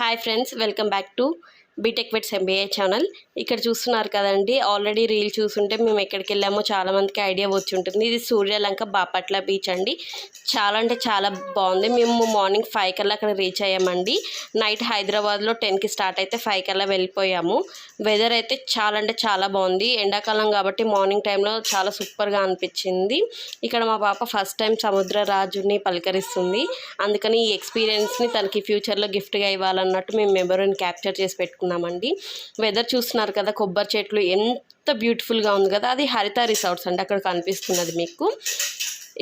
Hi friends, welcome back to BTech with MBA channel. ఇక్కడ చూస్తున్నారు కదండి, ఆల్రెడీ రీల్ చూస్తుంటే మేము ఎక్కడికి వెళ్ళామో చాలామందికి ఐడియా వచ్చి ఉంటుంది. ఇది సూర్యలంక బాపట్ల బీచ్ అండి. చాలా అంటే చాలా బాగుంది. మేము మార్నింగ్ 5 కల్లా అక్కడ రీచ్ అయ్యామండి. నైట్ హైదరాబాద్లో 10కి స్టార్ట్ అయితే 5 కల్లా వెళ్ళిపోయాము. వెదర్ అయితే చాలా అంటే చాలా బాగుంది. ఎండాకాలం కాబట్టి మార్నింగ్ టైంలో చాలా సూపర్గా అనిపించింది. ఇక్కడ మా పాప ఫస్ట్ టైం సముద్రరాజుని పలకరిస్తుంది. అందుకని ఈ ఎక్స్పీరియన్స్ని తనకి ఫ్యూచర్లో గిఫ్ట్గా ఇవ్వాలన్నట్టు మేము మెమరీని క్యాప్చర్ చేసి పెట్టుకున్నామండి. వెదర్ చూస్తున్నారు కదా, కొబ్బరి చెట్లు ఎంత బ్యూటిఫుల్గా ఉంది కదా. అది హరిత రిసార్ట్స్ అండి, అక్కడ కనిపిస్తున్నది మీకు.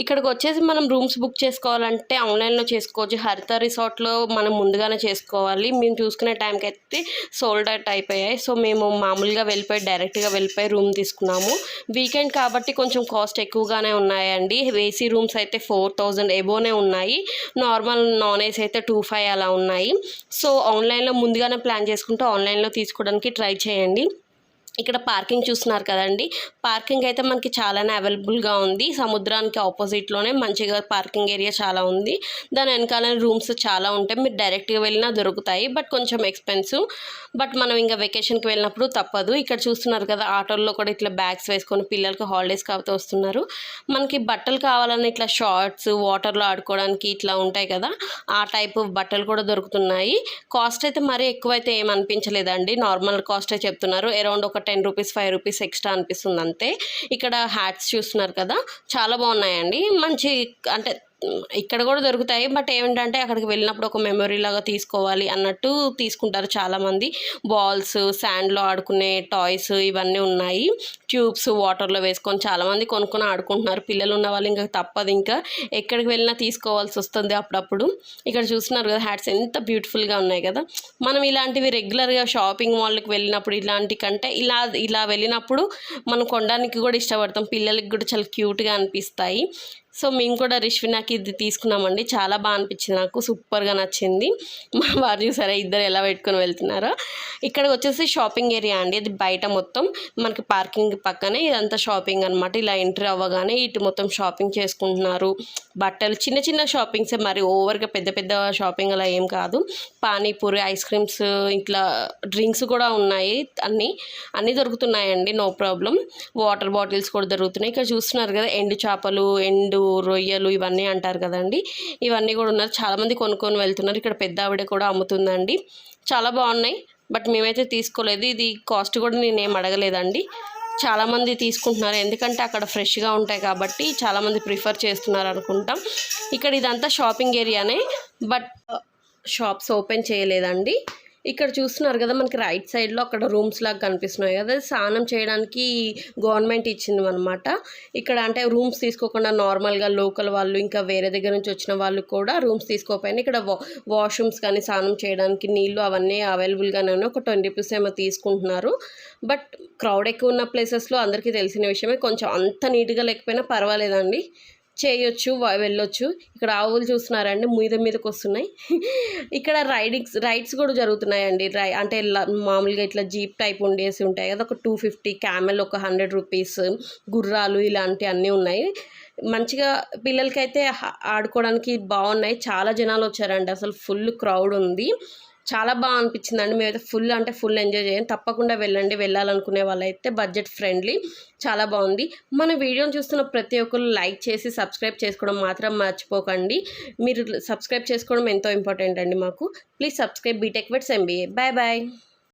ఇక్కడికి వచ్చేసి మనం రూమ్స్ బుక్ చేసుకోవాలంటే ఆన్లైన్లో చేసుకోవచ్చు. హరిత రిసార్ట్లో మనం ముందుగానే చేసుకోవాలి. మేము చూసుకునే టైంకి అయితే సోల్డ్ అవుట్ అయిపోయాయి. సో మేము మామూలుగా డైరెక్ట్గా వెళ్ళిపోయి రూమ్ తీసుకున్నాము. వీకెండ్ కాబట్టి కొంచెం కాస్ట్ ఎక్కువగానే ఉన్నాయండి. ఏసీ రూమ్స్ అయితే 4000 ఎబోనే ఉన్నాయి. నార్మల్ నాన్ ఏసీ అయితే 2500 అలా ఉన్నాయి. సో ఆన్లైన్లో ముందుగానే ప్లాన్ చేసుకుంటే ఆన్లైన్లో తీసుకోవడానికి ట్రై చేయండి. ఇక్కడ పార్కింగ్ చూస్తున్నారు కదండి, పార్కింగ్ అయితే మనకి చాలానే అవైలబుల్గా ఉంది. సముద్రానికి ఆపోజిట్లోనే మంచిగా పార్కింగ్ ఏరియా చాలా ఉంది. దాని వెనకాల రూమ్స్ చాలా ఉంటాయి. మీరు డైరెక్ట్గా వెళ్ళినా దొరుకుతాయి, బట్ కొంచెం ఎక్స్పెన్సివ్. బట్ మనం ఇంకా వెకేషన్కి వెళ్ళినప్పుడు తప్పదు. ఇక్కడ చూస్తున్నారు కదా, ఆటోల్లో కూడా ఇట్లా బ్యాగ్స్ వేసుకొని పిల్లలకి హాలిడేస్ కాబట్టి వస్తున్నారు. మనకి బట్టలు కావాలన్నా ఇట్లా షార్ట్స్, వాటర్లో ఆడుకోవడానికి ఇట్లా ఉంటాయి కదా, ఆ టైపు బట్టలు కూడా దొరుకుతున్నాయి. కాస్ట్ అయితే మరీ ఎక్కువైతే ఏం అనిపించలేదండి, నార్మల్ కాస్టే చెప్తున్నారు. అరౌండ్ ఒక 10 రూపీస్ 5 రూపీస్ ఎక్స్ట్రా అనిపిస్తుంది అంతే. ఇక్కడ హ్యాట్స్ చూస్తున్నారు కదా, చాలా బాగున్నాయండి. మంచి అంటే ఇక్కడ కూడా దొరుకుతాయి, బట్ ఏమిటంటే అక్కడికి వెళ్ళినప్పుడు ఒక మెమొరీ లాగా తీసుకోవాలి అన్నట్టు తీసుకుంటారు చాలామంది. బాల్స్, శాండ్లో ఆడుకునే టాయ్స్ ఇవన్నీ ఉన్నాయి. ట్యూబ్స్ వాటర్లో వేసుకొని చాలామంది కొనుక్కొని ఆడుకుంటున్నారు. పిల్లలు ఉన్న వాళ్ళు ఇంకా తప్పదు, ఇంకా ఎక్కడికి వెళ్ళినా తీసుకోవాల్సి వస్తుంది అప్పుడప్పుడు. ఇక్కడ చూస్తున్నారు కదా, హ్యాట్స్ ఎంత బ్యూటిఫుల్గా ఉన్నాయి కదా. మనం ఇలాంటివి రెగ్యులర్గా షాపింగ్ మాల్కి వెళ్ళినప్పుడు ఇలాంటి కంటే ఇలా వెళ్ళినప్పుడు మనం కొనడానికి కూడా ఇష్టపడతాం. పిల్లలకి కూడా చాలా క్యూట్గా అనిపిస్తాయి. సో మేము కూడా రిష్వినాకి ఇది తీసుకున్నామండి. చాలా బాగా అనిపించింది, నాకు సూపర్గా నచ్చింది. మా వారు చూసారా ఇద్దరు ఎలా పెట్టుకొని వెళ్తున్నారో. ఇక్కడ వచ్చేసి షాపింగ్ ఏరియా అండి, అది బయట మొత్తం మనకి పార్కింగ్ పక్కనే ఇదంతా షాపింగ్ అనమాట. ఇలా ఎంట్రీ అవ్వగానే ఇటు మొత్తం షాపింగ్ చేసుకుంటున్నారు. బట్టలు చిన్న చిన్న షాపింగ్సే, మరి ఓవర్గా పెద్ద పెద్ద షాపింగ్ అలా ఏం కాదు. పానీపూరి, ఐస్ క్రీమ్స్, ఇట్లా డ్రింక్స్ కూడా ఉన్నాయి. అన్నీ దొరుకుతున్నాయండి, నో ప్రాబ్లం. వాటర్ బాటిల్స్ కూడా దొరుకుతున్నాయి. ఇక్కడ చూస్తున్నారు కదా, ఎండు చేపలు, ఎండు రొయ్యలు ఇవన్నీ అంటారు కదండి, ఇవన్నీ కూడా ఉన్నారు. చాలామంది కొనుక్కొని వెళ్తున్నారు. ఇక్కడ పెద్ద ఆవిడ కూడా అమ్ముతుందండి. చాలా బాగున్నాయి, బట్ మేమైతే తీసుకోలేదు. ఇది కాస్ట్ కూడా నేనేం అడగలేదండి. చాలామంది తీసుకుంటున్నారు, ఎందుకంటే అక్కడ ఫ్రెష్గా ఉంటాయి కాబట్టి చాలామంది ప్రిఫర్ చేస్తున్నారు అనుకుంటాం. ఇక్కడ ఇదంతా షాపింగ్ ఏరియానే, బట్ షాప్స్ ఓపెన్ చేయలేదండి. ఇక్కడ చూస్తున్నారు కదా, మనకి రైట్ సైడ్లో అక్కడ రూమ్స్ లాగా కనిపిస్తున్నాయి కదా, స్నానం చేయడానికి గవర్నమెంట్ ఇచ్చింది అనమాట. ఇక్కడ అంటే రూమ్స్ తీసుకోకుండా నార్మల్గా లోకల్ వాళ్ళు, ఇంకా వేరే దగ్గర నుంచి వచ్చిన వాళ్ళు కూడా రూమ్స్ తీసుకోకపోయినా ఇక్కడ వాష్రూమ్స్ కానీ స్నానం చేయడానికి నీళ్ళు అవన్నీ అవైలబుల్గానే ఉన్నాయి. ఒక 20 రూపీస్ ఏమో తీసుకుంటున్నారు. బట్ క్రౌడ్ ఎక్కువ ఉన్న ప్లేసెస్లో అందరికీ తెలిసిన విషయమే, కొంచెం అంత నీట్గా లేకపోయినా పర్వాలేదండి, చేయొచ్చు, వెళ్ళొచ్చు. ఇక్కడ ఆవులు చూస్తున్నారండి, మీదకి వస్తున్నాయి. ఇక్కడ రైడ్స్ కూడా జరుగుతున్నాయండి. అంటే మామూలుగా ఇట్లా జీప్ టైప్ ఉండేసి ఉంటాయి కదా, ఒక 250, క్యామెల్ ఒక 100 రూపీస్, గుర్రాలు ఇలాంటివి అన్నీ ఉన్నాయి. మంచిగా పిల్లలకైతే ఆడుకోవడానికి బాగున్నాయి. చాలా జనాలు వచ్చారండి, అసలు ఫుల్ క్రౌడ్ ఉంది. చాలా బాగా అనిపించిందండి. మేమైతే ఫుల్ ఎంజాయ్ చేయం. తప్పకుండా వెళ్ళండి, వెళ్ళాలనుకునే వాళ్ళైతే. బడ్జెట్ ఫ్రెండ్లీ, చాలా బాగుంది. మన వీడియోని చూస్తున్న ప్రతి ఒక్కరు లైక్ చేసి సబ్స్క్రైబ్ చేసుకోవడం మాత్రం మర్చిపోకండి. మీరు సబ్స్క్రైబ్ చేసుకోవడం ఎంతో ఇంపార్టెంట్ అండి మాకు. Please subscribe BTech with MBA. Bye bye.